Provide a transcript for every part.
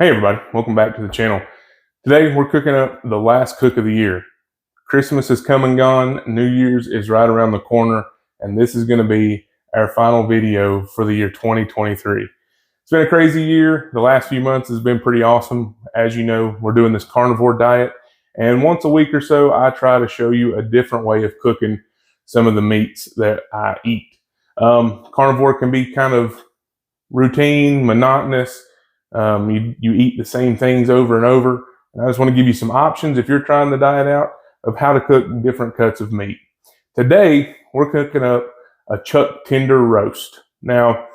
Hey everybody, welcome back to the channel. Today we're cooking up the last cook of the year. Christmas is come and gone, New Year's is right around the corner, and this is going to be our final video for the year 2023. It's been a crazy year. The last few months has been pretty awesome. As you know, we're doing this carnivore diet, and once a week or so I try to show you a different way of cooking some of the meats that I eat. Carnivore can be kind of routine, monotonous. You eat the same things over and over. And I just want to give you some options if you're trying the diet out of how to cook different cuts of meat. Today, we're cooking up a chuck tender roast. Now,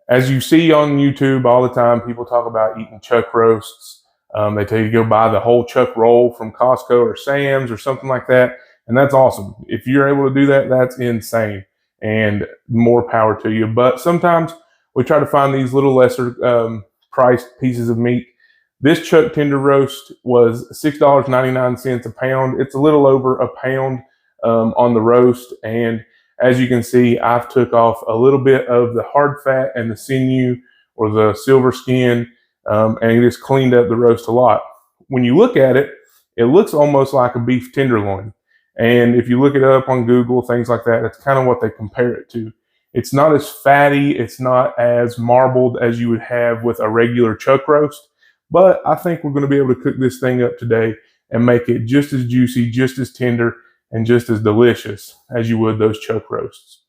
as you see on YouTube all the time, people talk about eating chuck roasts. They tell you to go buy the whole chuck roll from Costco or Sam's or something like that. And that's awesome. If you're able to do that, that's insane. And more power to you. But sometimes we try to find these little lesser priced pieces of meat. This chuck tender roast was $6.99 a pound. It's a little over a pound on the roast. And as you can see, I've took off a little bit of the hard fat and the sinew or the silver skin and just cleaned up the roast a lot. When you look at it, it looks almost like a beef tenderloin. And if you look it up on Google, things like that, that's kind of what they compare it to. It's not as fatty, it's not as marbled as you would have with a regular chuck roast, but I think we're going to be able to cook this thing up today and make it just as juicy, just as tender, and just as delicious as you would those chuck roasts.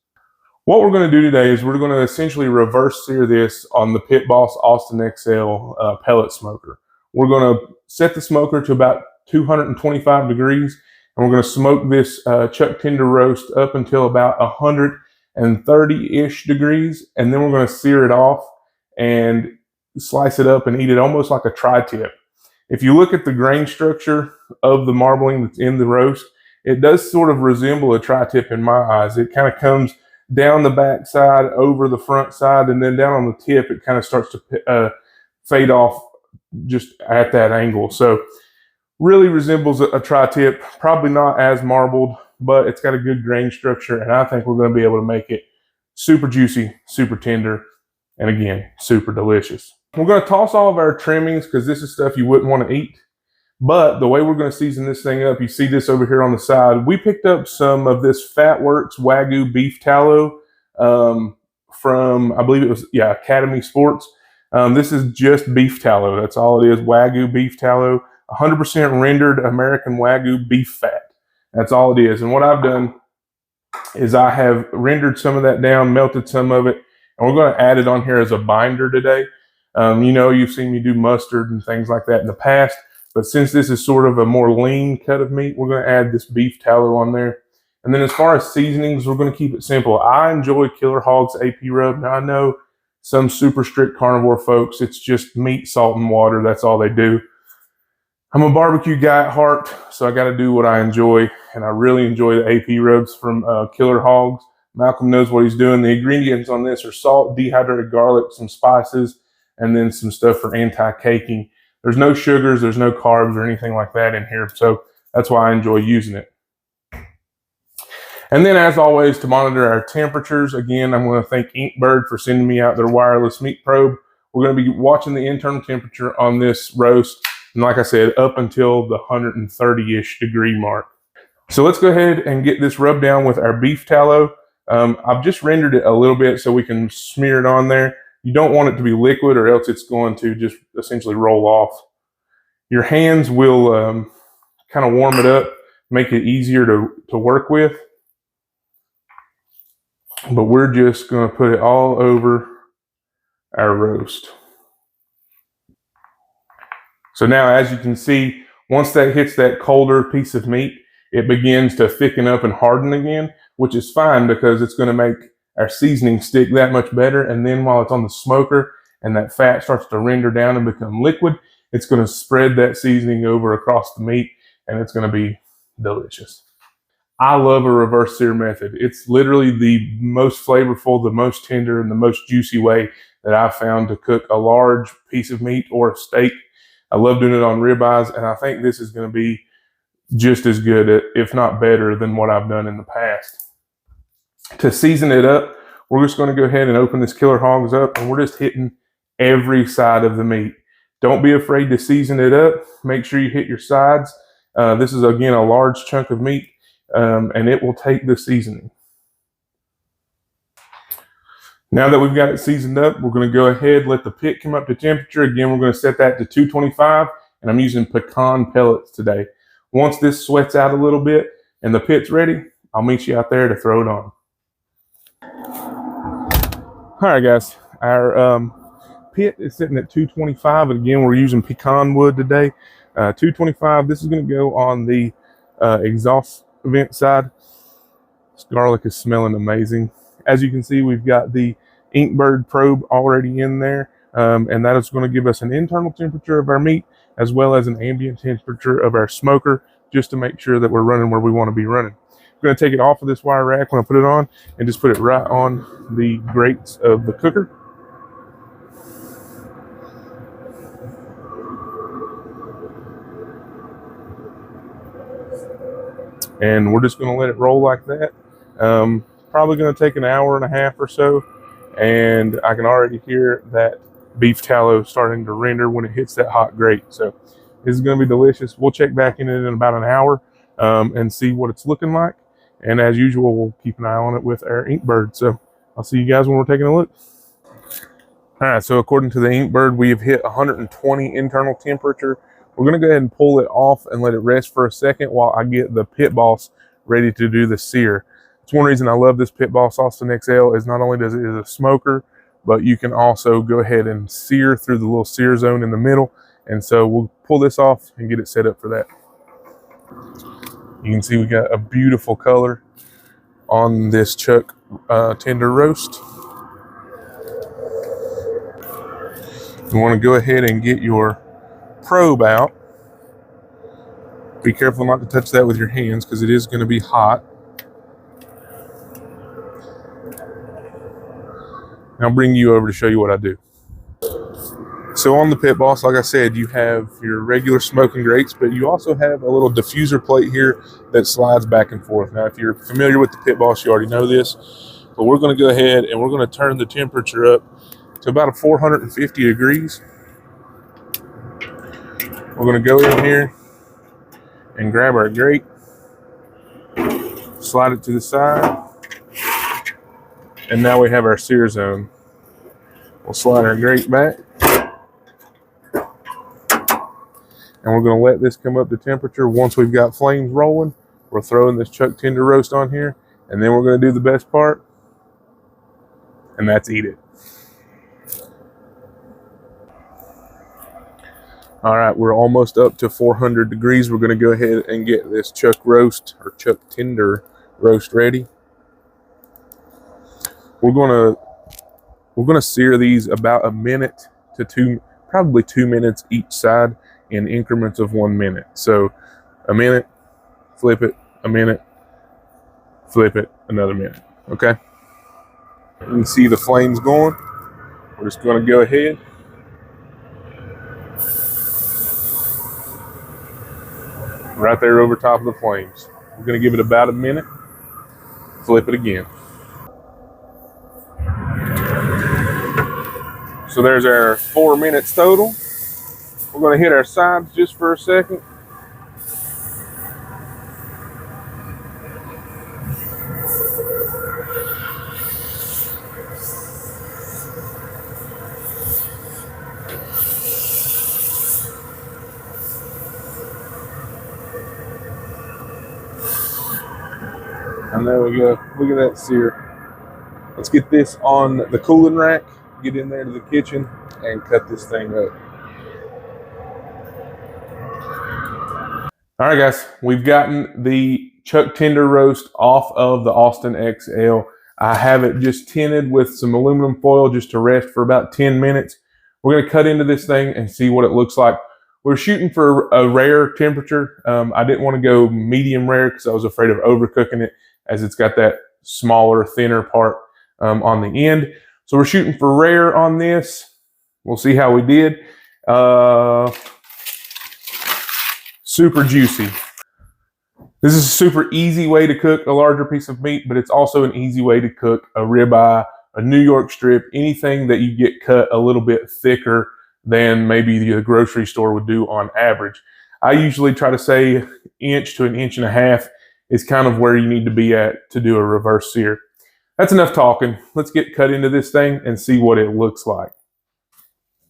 What we're going to do today is we're going to essentially reverse sear this on the Pit Boss Austin XL pellet smoker. We're going to set the smoker to about 225 degrees, and we're going to smoke this chuck tender roast up until about 130-ish degrees, and then we're going to sear it off and slice it up and eat it almost like a tri-tip. If you look at the grain structure of the marbling that's in the roast, it does sort of resemble a tri-tip in my eyes. It kind of comes down the back side, over the front side, and then down on the tip, it kind of starts to fade off just at that angle. So really resembles a tri-tip, probably not as marbled, but it's got a good grain structure, and I think we're going to be able to make it super juicy, super tender, and again, super delicious. We're going to toss all of our trimmings because this is stuff you wouldn't want to eat, but the way we're going to season this thing up, you see this over here on the side. We picked up some of this Fatworks Wagyu beef tallow from, I believe it was, Academy Sports. This is just beef tallow. That's all it is, Wagyu beef tallow. 100% rendered American Wagyu beef fat. That's all it is. And what I've done is I have rendered some of that down, melted some of it, and we're going to add it on here as a binder today. You know, you've seen me do mustard and things like that in the past, but since this is sort of a more lean cut of meat, we're going to add this beef tallow on there. And then as far as seasonings, we're going to keep it simple. I enjoy Killer Hog's AP rub. Now I know some super strict carnivore folks, it's just meat, salt, and water. That's all they do. I'm a barbecue guy at heart, so I got to do what I enjoy, and I really enjoy the AP rubs from Killer Hogs. Malcolm knows what he's doing. The ingredients on this are salt, dehydrated garlic, some spices, and then some stuff for anti-caking. There's no sugars, there's no carbs or anything like that in here, so that's why I enjoy using it. And then, as always, to monitor our temperatures, again, I'm going to thank Inkbird for sending me out their wireless meat probe. We're going to be watching the internal temperature on this roast, and like I said, up until the 130-ish degree mark. So let's go ahead and get this rubbed down with our beef tallow. I've just rendered it a little bit so we can smear it on there. You don't want it to be liquid or else it's going to just essentially roll off. Your hands will kind of warm it up, make it easier to work with. But we're just going to put it all over our roast. So now, as you can see, once that hits that colder piece of meat, it begins to thicken up and harden again, which is fine because it's going to make our seasoning stick that much better. And then while it's on the smoker and that fat starts to render down and become liquid, it's going to spread that seasoning over across the meat, and it's going to be delicious. I love a reverse sear method. It's literally the most flavorful, the most tender, and the most juicy way that I've found to cook a large piece of meat or a steak. I love doing it on ribeyes, and I think this is going to be just as good, if not better, than what I've done in the past. To season it up, we're just going to go ahead and open this Killer Hogs up, and we're just hitting every side of the meat. Don't be afraid to season it up. Make sure you hit your sides. This is, again, a large chunk of meat, and it will take the seasoning. Now that we've got it seasoned up, we're going to go ahead, let the pit come up to temperature. Again, we're going to set that to 225, and I'm using pecan pellets today. Once this sweats out a little bit and the pit's ready, I'll meet you out there to throw it on. All right, guys, our pit is sitting at 225. Again, we're using pecan wood today. 225, this is going to go on the exhaust vent side. This garlic is smelling amazing. As you can see, we've got the Inkbird probe already in there, and that is going to give us an internal temperature of our meat as well as an ambient temperature of our smoker, just to make sure that we're running where we want to be running. We're going to take it off of this wire rack when I put it on and just put it right on the grates of the cooker. And we're just going to let it roll like that. Probably going to take an hour and a half or so, and I can already hear that beef tallow starting to render when it hits that hot grate. So this is going to be delicious. We'll check back in about an hour and see what it's looking like. And as usual, we'll keep an eye on it with our Inkbird. So I'll see you guys when we're taking a look. All right, so according to the Inkbird, we have hit 120 internal temperature. We're going to go ahead and pull it off and let it rest for a second while I get the Pit Boss ready to do the sear. It's one reason I love this Pit Boss Austin XL is not only does it is a smoker, but you can also go ahead and sear through the little sear zone in the middle. And so we'll pull this off and get it set up for that. You can see we got a beautiful color on this chuck tender roast. You want to go ahead and get your probe out. Be careful not to touch that with your hands because it is going to be hot. I'll bring you over to show you what I do. So on the Pit Boss, like I said, you have your regular smoking grates, but you also have a little diffuser plate here that slides back and forth. Now, if you're familiar with the Pit Boss, you already know this, but we're going to go ahead and we're going to turn the temperature up to about 450 degrees. We're going to go in here and grab our grate, slide it to the side, and now we have our sear zone. We'll slide our grate back, and we're going to let this come up to temperature. Once we've got flames rolling, we're throwing this chuck tender roast on here, and then we're going to do the best part, and that's eat it. All right, we're almost up to 400 degrees. We're going to go ahead and get this chuck roast or chuck tender roast ready. We're going to sear these about a minute to probably 2 minutes each side in increments of 1 minute. So a minute, flip it, a minute, flip it, another minute. Okay. You can see the flames going. We're just going to go ahead. Right there over top of the flames. We're going to give it about a minute. Flip it again. So there's our 4 minutes total. We're going to hit our sides just for a second. And there we go. Look at that sear. Let's get this on the cooling rack, get in there to the kitchen, and cut this thing up. All right, guys, we've gotten the chuck tender roast off of the Austin XL. I have it just tinted with some aluminum foil just to rest for about 10 minutes. We're going to cut into this thing and see what it looks like. We're shooting for a rare temperature. I didn't want to go medium rare because I was afraid of overcooking it, as it's got that smaller, thinner part on the end. So we're shooting for rare on this. We'll see how we did. Super juicy. This is a super easy way to cook a larger piece of meat, but it's also an easy way to cook a ribeye, a New York strip, anything that you get cut a little bit thicker than maybe the grocery store would do on average. I usually try to say inch to an inch and a half is kind of where you need to be at to do a reverse sear. That's enough talking. Let's get cut into this thing and see what it looks like.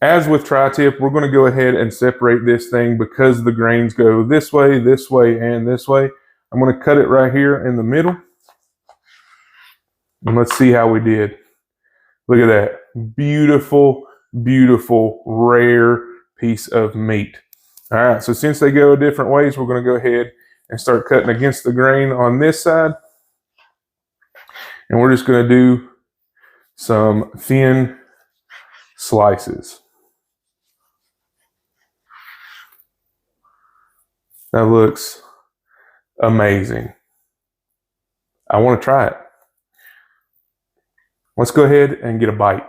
As with tri-tip, we're going to go ahead and separate this thing because the grains go this way, and this way. I'm going to cut it right here in the middle. And let's see how we did. Look at that. Beautiful, beautiful, rare piece of meat. All right, so since they go different ways, we're going to go ahead and start cutting against the grain on this side. And we're just going to do some thin slices. That looks amazing. I want to try it. Let's go ahead and get a bite.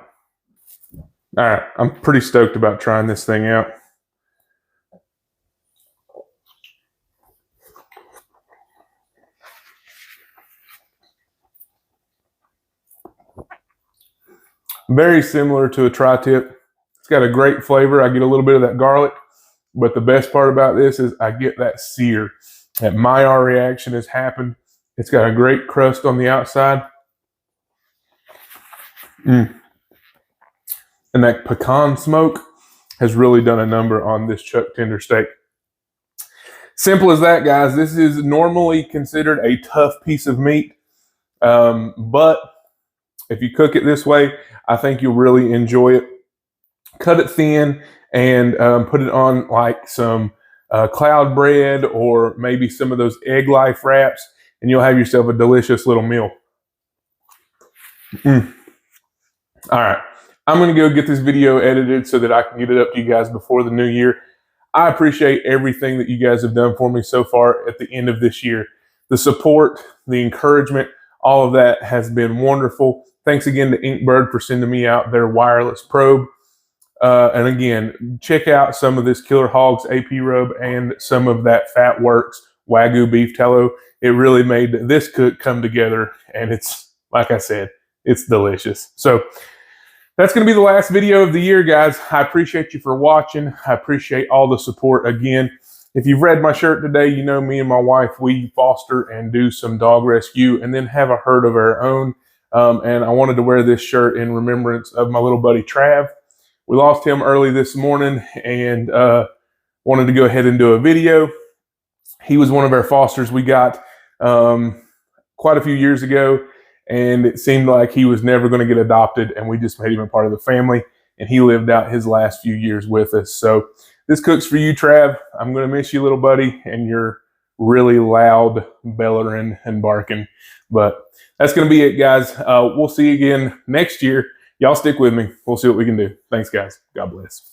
All right, I'm pretty stoked about trying this thing out. Very similar to a tri-tip. It's got a great flavor. I get a little bit of that garlic, but the best part about this is I get that sear. That Maillard reaction has happened. It's got a great crust on the outside. And that pecan smoke has really done a number on this chuck tender steak. Simple as that, guys. This is normally considered a tough piece of meat, but if you cook it this way, I think you'll really enjoy it. Cut it thin and put it on like some cloud bread or maybe some of those egg life wraps, and you'll have yourself a delicious little meal. All right, I'm going to go get this video edited so that I can get it up to you guys before the new year. I appreciate everything that you guys have done for me so far at the end of this year. The support, the encouragement, all of that has been wonderful. Thanks again to Inkbird for sending me out their wireless probe. And again, check out some of this Killer Hogs AP rub and some of that Fat Works Wagyu beef tallow. It really made this cook come together, and it's, like I said, it's delicious. So that's going to be the last video of the year, guys. I appreciate you for watching. I appreciate all the support again. If you've read my shirt today, you know me and my wife, we foster and do some dog rescue and then have a herd of our own. And I wanted to wear this shirt in remembrance of my little buddy Trav. We lost him early this morning and wanted to go ahead and do a video. He was one of our fosters we got quite a few years ago, and it seemed like he was never going to get adopted, and we just made him a part of the family, and he lived out his last few years with us. So this cook's for you, Trav. I'm going to miss you, little buddy, and you're really loud bellowing and barking. But that's going to be it, guys. We'll see you again next year. Y'all stick with me. We'll see what we can do. Thanks, guys. God bless.